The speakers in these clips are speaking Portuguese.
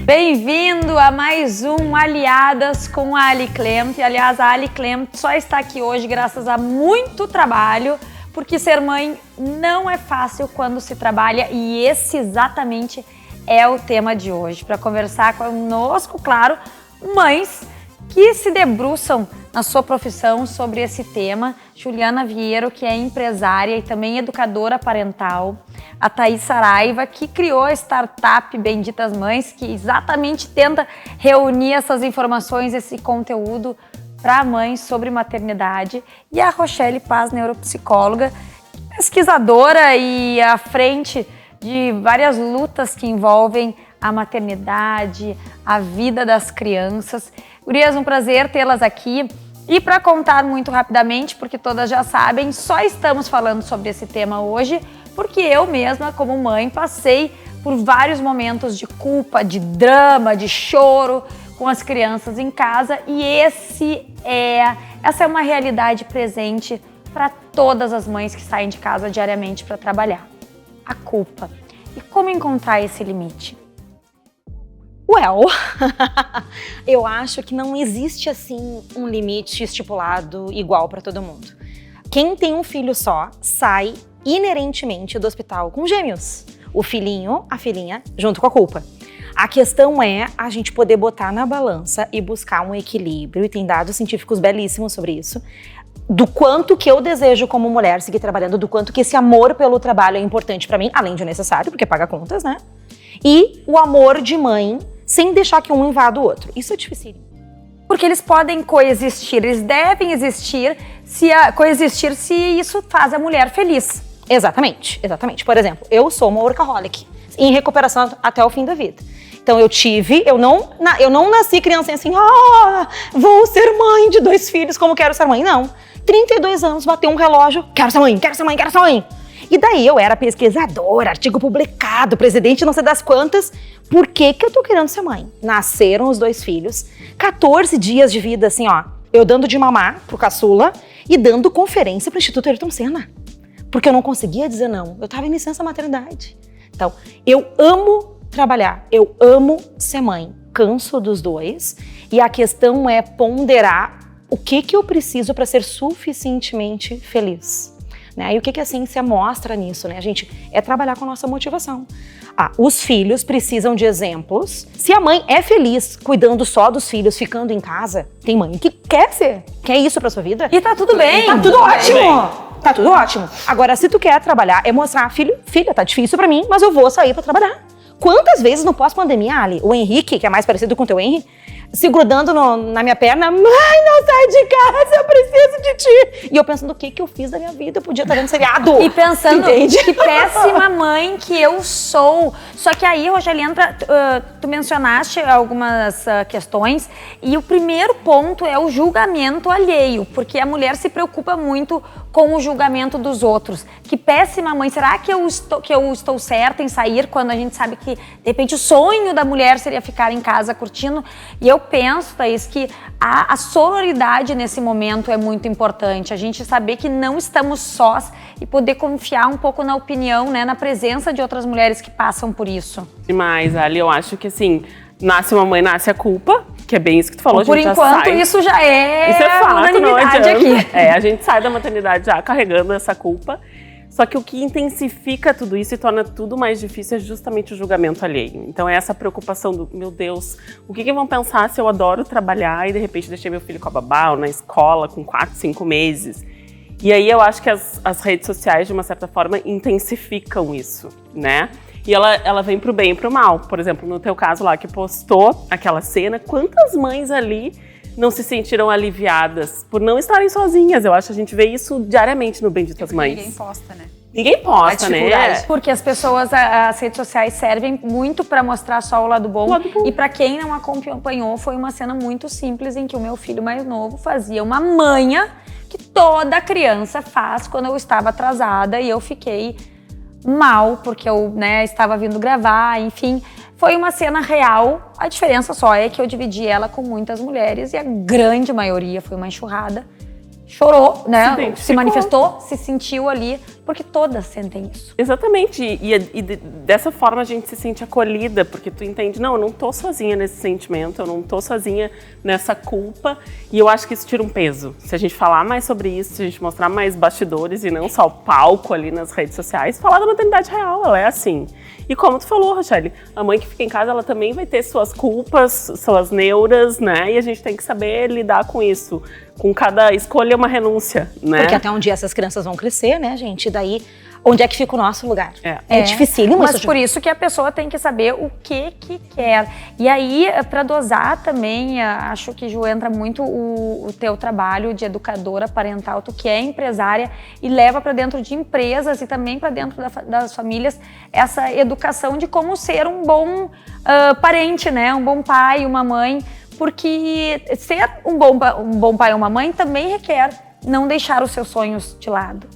Bem-vindo a mais um Aliadas com a Ali Clement. Aliás, a Ali Clement só está aqui hoje graças a muito trabalho, porque ser mãe não é fácil quando se trabalha e esse exatamente é o tema de hoje. Para conversar conosco, claro, mães que se debruçam na sua profissão sobre esse tema. Juliana Vieiro, que é empresária e também educadora parental. A Thaís Saraiva, que criou a startup Benditas Mães, que exatamente tenta reunir essas informações, esse conteúdo para mães sobre maternidade. E a Rochelle Paz, neuropsicóloga, pesquisadora e à frente de várias lutas que envolvem a maternidade, a vida das crianças. Gurias, um prazer tê-las aqui. E para contar muito rapidamente, porque todas já sabem, só estamos falando sobre esse tema hoje porque eu mesma, como mãe, passei por vários momentos de culpa, de drama, de choro com as crianças em casa e essa é uma realidade presente para todas as mães que saem de casa diariamente para trabalhar. A culpa. E como encontrar esse limite? Eu acho que não existe assim um limite estipulado igual para todo mundo. Quem tem um filho só sai inerentemente do hospital com gêmeos. O filhinho, a filhinha, junto com a culpa. A questão é a gente poder botar na balança e buscar um equilíbrio, e tem dados científicos belíssimos sobre isso, do quanto que eu desejo como mulher seguir trabalhando, do quanto que esse amor pelo trabalho é importante para mim, além de necessário, porque paga contas, né? E o amor de mãe, sem deixar que um invada o outro. Isso é difícil. Porque eles podem coexistir, eles devem existir, coexistir se isso faz a mulher feliz. Exatamente. Por exemplo, eu sou uma workaholic, em recuperação até o fim da vida. Então eu não nasci criancinha assim, vou ser mãe de 2 filhos, como quero ser mãe. Não, 32 anos, bateu um relógio, quero ser mãe. E daí eu era pesquisadora, artigo publicado, presidente não sei das quantas. Por que eu tô querendo ser mãe? Nasceram os 2 filhos, 14 dias de vida assim, eu dando de mamar pro caçula e dando conferência pro Instituto Ayrton Senna. Porque eu não conseguia dizer não, eu tava em licença maternidade. Então, eu amo trabalhar, eu amo ser mãe, canso dos 2 e a questão é ponderar o que eu preciso para ser suficientemente feliz. Né? E o que a ciência mostra nisso, né? A gente é trabalhar com a nossa motivação. Os filhos precisam de exemplos. Se a mãe é feliz cuidando só dos filhos, ficando em casa, tem mãe que quer isso pra sua vida. E tá tudo bem. Tá tudo ótimo. Tá tudo ótimo. Agora, se tu quer trabalhar, é mostrar, filha, tá difícil pra mim, mas eu vou sair pra trabalhar. Quantas vezes no pós-pandemia, Ali, o Henrique, que é mais parecido com o teu Henry, se grudando na minha perna, mãe, não sai de casa, eu preciso de ti. E eu pensando, o que eu fiz da minha vida? Eu podia estar vendo seriado. E pensando, entende? Que péssima mãe que eu sou. Só que aí, Rogeliana, tu mencionaste algumas questões e o primeiro ponto é o julgamento alheio, porque a mulher se preocupa muito com o julgamento dos outros. Que péssima mãe, será que eu estou certa em sair quando a gente sabe que, de repente, o sonho da mulher seria ficar em casa curtindo? E eu penso, Thaís, que a sororidade nesse momento é muito importante. A gente saber que não estamos sós e poder confiar um pouco na opinião, né, na presença de outras mulheres que passam por isso. Demais, Ali, eu acho que assim, nasce uma mãe, nasce a culpa, que é bem isso que tu falou. Por enquanto, isso já é fato, unanimidade aqui. A gente sai da maternidade já carregando essa culpa. Só que o que intensifica tudo isso e torna tudo mais difícil é justamente o julgamento alheio. Então é essa preocupação do, meu Deus, o que vão pensar se eu adoro trabalhar e de repente deixei meu filho com a babá ou na escola com 4, 5 meses. E aí eu acho que as redes sociais, de uma certa forma, intensificam isso, né? E ela vem pro bem e pro mal. Por exemplo, no teu caso lá, que postou aquela cena, quantas mães ali não se sentiram aliviadas por não estarem sozinhas? Eu acho que a gente vê isso diariamente no Benditas Mães. Ninguém posta, né? Ninguém posta, né? Porque as pessoas, as redes sociais servem muito para mostrar só o lado bom. E para quem não acompanhou, foi uma cena muito simples em que o meu filho mais novo fazia uma manha que toda criança faz quando eu estava atrasada e eu fiquei mal, porque eu, estava vindo gravar, enfim. Foi uma cena real, a diferença só é que eu dividi ela com muitas mulheres e a grande maioria foi uma enxurrada. chorou, né? Se identificou. manifestou, se sentiu ali, porque todas sentem isso. Exatamente, e dessa forma a gente se sente acolhida, porque tu entende, não, eu não tô sozinha nesse sentimento, eu não tô sozinha nessa culpa, e eu acho que isso tira um peso. Se a gente falar mais sobre isso, se a gente mostrar mais bastidores e não só o palco ali nas redes sociais, falar da maternidade real, ela é assim. E como tu falou, Rochelle, a mãe que fica em casa, ela também vai ter suas culpas, suas neuras, né? E a gente tem que saber lidar com isso. Com cada escolha é uma renúncia, né? Porque até um dia essas crianças vão crescer, né, gente? E daí, onde é que fica o nosso lugar? É dificílimo. Mas por isso que a pessoa tem que saber o que quer. E aí, para dosar também, acho que, Ju, entra muito o teu trabalho de educadora parental, tu que é empresária e leva para dentro de empresas e também para dentro das famílias essa educação de como ser um bom parente, né? Um bom pai, uma mãe, porque ser um bom pai ou uma mãe também requer não deixar os seus sonhos de lado.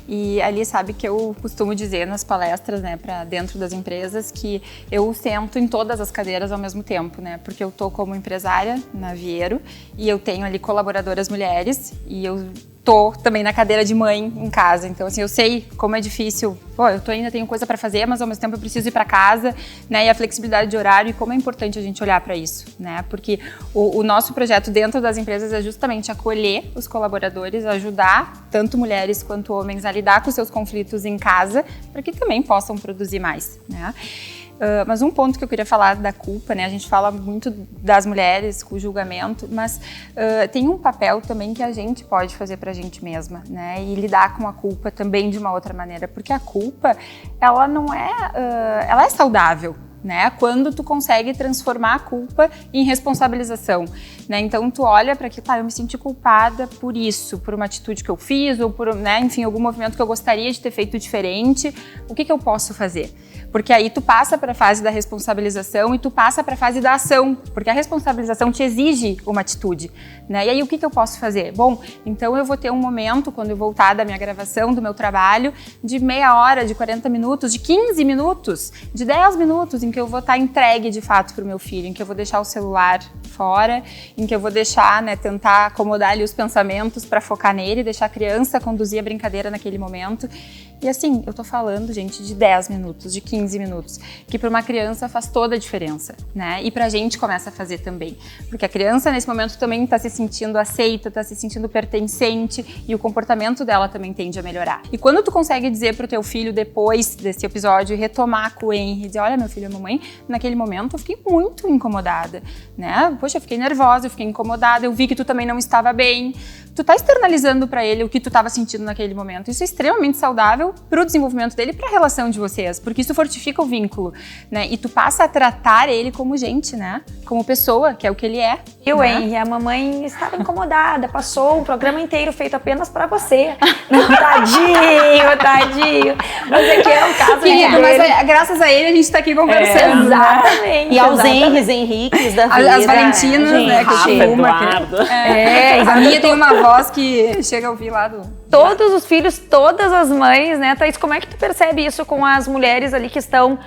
E ali, sabe que eu costumo dizer nas palestras, né, para dentro das empresas, que eu sento em todas as cadeiras ao mesmo tempo, né, porque eu tô como empresária na Viero e eu tenho ali colaboradoras mulheres e eu tô também na cadeira de mãe em casa. Então, assim, eu sei como é difícil. Pô, ainda tenho coisa para fazer, mas ao mesmo tempo eu preciso ir para casa, né? E a flexibilidade de horário e como é importante a gente olhar para isso, né? Porque o nosso projeto dentro das empresas é justamente acolher os colaboradores, ajudar tanto mulheres quanto homens a lidar com seus conflitos em casa, para que também possam produzir mais, né? Mas um ponto que eu queria falar da culpa, né? A gente fala muito das mulheres com o julgamento, mas tem um papel também que a gente pode fazer pra gente mesma, né? E lidar com a culpa também de uma outra maneira, porque a culpa, ela não é... ela é saudável, né? Quando tu consegue transformar a culpa em responsabilização, né? Então tu olha para aquilo, eu me senti culpada por isso, por uma atitude que eu fiz ou por, né, enfim, algum movimento que eu gostaria de ter feito diferente. O que eu posso fazer? Porque aí tu passa para a fase da responsabilização e tu passa para a fase da ação, porque a responsabilização te exige uma atitude, né? E aí o que eu posso fazer? Bom, então eu vou ter um momento, quando eu voltar da minha gravação, do meu trabalho, de meia hora, de 40 minutos, de 15 minutos, de 10 minutos, em que eu vou estar entregue de fato para o meu filho, em que eu vou deixar o celular fora, em que eu vou deixar, né, tentar acomodar ali os pensamentos para focar nele, deixar a criança conduzir a brincadeira naquele momento. E assim, eu tô falando, gente, de 10 minutos, de 15 minutos, que para uma criança faz toda a diferença, né? E pra gente começa a fazer também. Porque a criança, nesse momento, também tá se sentindo aceita, tá se sentindo pertencente e o comportamento dela também tende a melhorar. E quando tu consegue dizer pro teu filho, depois desse episódio, retomar com o Henry, dizer, olha, meu filho e mamãe, naquele momento eu fiquei muito incomodada, né? Poxa, eu fiquei nervosa, eu fiquei incomodada, eu vi que tu também não estava bem. Tu tá externalizando pra ele o que tu tava sentindo naquele momento. Isso é extremamente saudável pro desenvolvimento dele e pra relação de vocês, porque isso fortifica o vínculo, né? E tu passa a tratar ele como gente, né? Como pessoa, que é o que ele é. E o Henry, a mamãe estava incomodada, passou um programa inteiro feito apenas pra você. Não, tadinho. Mas aqui é um caso querido, mas graças a ele a gente tá aqui conversando. Exatamente. E aos Henriques da vida. As Valentinas, gente, né? Que eu tenho uma. A minha tem uma voz que chega a ouvir lá do... Todos os filhos, todas as mães, né, Thaís? Como é que tu percebe isso com as mulheres ali que estão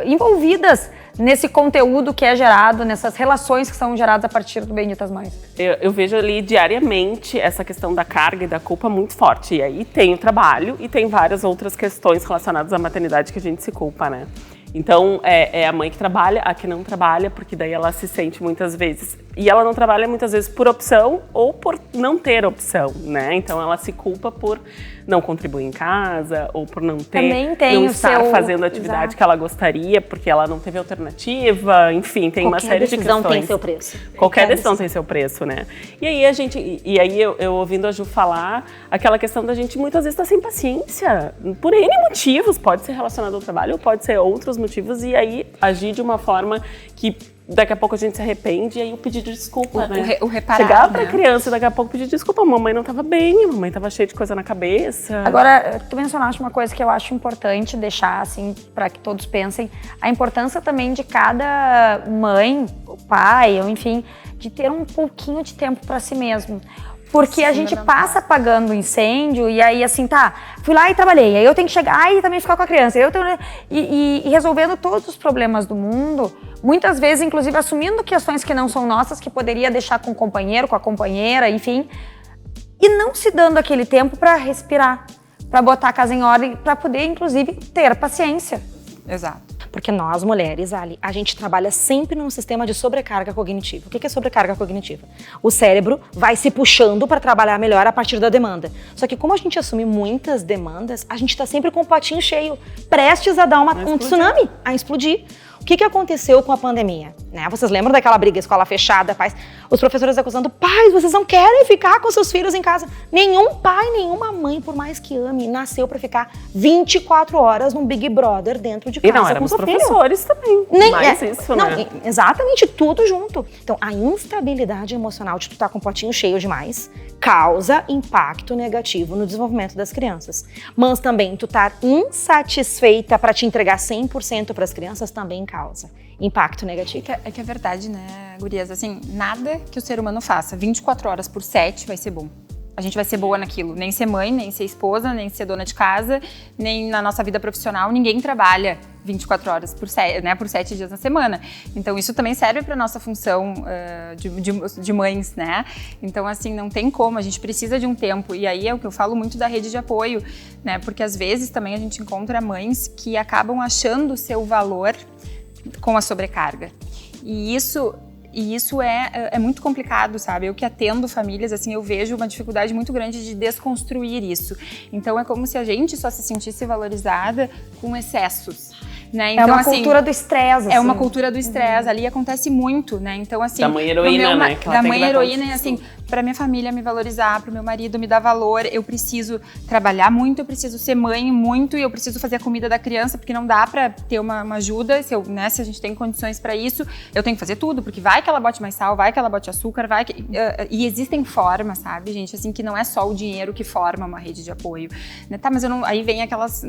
envolvidas nesse conteúdo que é gerado, nessas relações que são geradas a partir do Benditas Mães? Eu vejo ali diariamente essa questão da carga e da culpa muito forte. E aí tem o trabalho e tem várias outras questões relacionadas à maternidade que a gente se culpa, né? Então, é a mãe que trabalha, a que não trabalha, porque daí ela se sente muitas vezes... E ela não trabalha muitas vezes por opção ou por não ter opção, né? Então, ela se culpa por não contribuir em casa ou por não ter... Também tem não o estar seu... fazendo a atividade Exato. que ela gostaria, porque ela não teve alternativa, enfim, tem uma série de questões. Qualquer decisão tem seu preço. Qualquer decisão tem seu preço, né? E aí eu ouvindo a Ju falar, aquela questão da gente muitas vezes tá sem paciência, por N motivos, pode ser relacionado ao trabalho ou pode ser outros motivos, e aí agir de uma forma que daqui a pouco a gente se arrepende e aí o pedido de desculpa, né? O reparar, chegar pra né? criança e daqui a pouco pedir desculpa, a mamãe não tava bem, a mamãe tava cheia de coisa na cabeça. Agora, tu mencionaste uma coisa que eu acho importante deixar, assim, para que todos pensem, a importância também de cada mãe, pai, ou enfim, de ter um pouquinho de tempo para si mesmo. Porque a gente passa apagando o incêndio e aí assim, tá, fui lá e trabalhei, aí eu tenho que chegar e também ficar com a criança, e resolvendo todos os problemas do mundo, muitas vezes, inclusive, assumindo questões que não são nossas, que poderia deixar com o companheiro, com a companheira, enfim, e não se dando aquele tempo para respirar, para botar a casa em ordem, para poder, inclusive, ter paciência. Exato. Porque nós, mulheres, Ali, a gente trabalha sempre num sistema de sobrecarga cognitiva. O que é sobrecarga cognitiva? O cérebro vai se puxando para trabalhar melhor a partir da demanda. Só que como a gente assume muitas demandas, a gente está sempre com o potinho cheio, prestes a dar um tsunami, a explodir. O que aconteceu com a pandemia? Né? Vocês lembram daquela briga, escola fechada, pais? Os professores acusando, pais, vocês não querem ficar com seus filhos em casa. Nenhum pai, nenhuma mãe, por mais que ame, nasceu para ficar 24 horas num Big Brother dentro de casa. E não, éramos professores também. Isso, não, né? Exatamente, tudo junto. Então, a instabilidade emocional de tu estar com o potinho cheio demais causa impacto negativo no desenvolvimento das crianças. Mas também tu estar insatisfeita para te entregar 100% para as crianças também causa impacto negativo. É que é verdade, né, gurias? Assim, nada que o ser humano faça 24 horas por 7 vai ser bom. A gente vai ser boa naquilo. Nem ser mãe, nem ser esposa, nem ser dona de casa, nem na nossa vida profissional. Ninguém trabalha 24 horas por 7 dias na semana. Então, isso também serve para nossa função de mães, né? Então, assim, não tem como. A gente precisa de um tempo. E aí é o que eu falo muito da rede de apoio, né? Porque, às vezes, também a gente encontra mães que acabam achando o seu valor com a sobrecarga. E isso é muito complicado, sabe? Eu que atendo famílias, assim, eu vejo uma dificuldade muito grande de desconstruir isso. Então, é como se a gente só se sentisse valorizada com excessos. Né? Então, é uma assim, cultura do estresse. É uma cultura do estresse, ali acontece muito, né? Então, assim... Da mãe heroína, né? Da mãe heroína, e assim, pra minha família me valorizar, pro meu marido me dar valor, eu preciso trabalhar muito, eu preciso ser mãe muito, e eu preciso fazer a comida da criança, porque não dá pra ter uma ajuda, se a gente tem condições pra isso, eu tenho que fazer tudo, porque vai que ela bote mais sal, vai que ela bote açúcar, vai que... E existem formas, sabe, gente? Assim, que não é só o dinheiro que forma uma rede de apoio. Né? Tá, mas eu não... Aí vem aquelas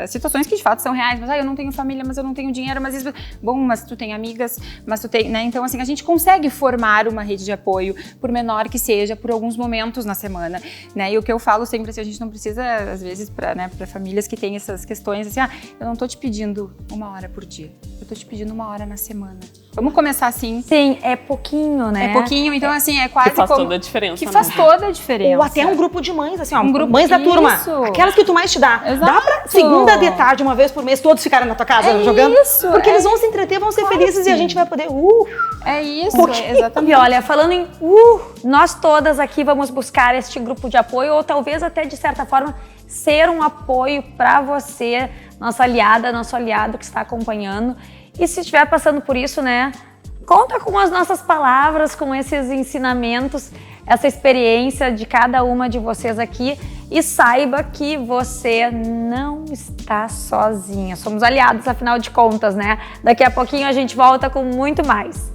situações que de fato são reais, mas eu não tenho família, mas eu não tenho dinheiro, mas isso... Bom, mas tu tem amigas, mas tu tem... Né? Então, assim, a gente consegue formar uma rede de apoio, por menor que seja, por alguns momentos na semana, né? E o que eu falo sempre, assim, a gente não precisa, às vezes, para famílias que têm essas questões, assim, eu não tô te pedindo 1 hora por dia, eu tô te pedindo 1 hora na semana. Vamos começar assim. Sim, é pouquinho, né? É pouquinho, então assim, é quase que faz toda a diferença. Que faz toda a diferença. Ou até um grupo de mães, assim, ó, grupo, mães da turma. isso. Aquelas que tu mais te dá. Exato. Dá pra segunda de tarde, uma vez por mês, todos ficarem na tua casa jogando? Isso, porque eles vão se entreter, vão ser felizes e a gente vai poder... É isso, E exatamente. olha, falando em nós todas aqui vamos buscar este grupo de apoio, ou talvez até, de certa forma, ser um apoio para você, nossa aliada, nosso aliado que está acompanhando. E se estiver passando por isso, né, conta com as nossas palavras, com esses ensinamentos, essa experiência de cada uma de vocês aqui, e saiba que você não está sozinha. Somos aliados, afinal de contas, né? Daqui a pouquinho a gente volta com muito mais.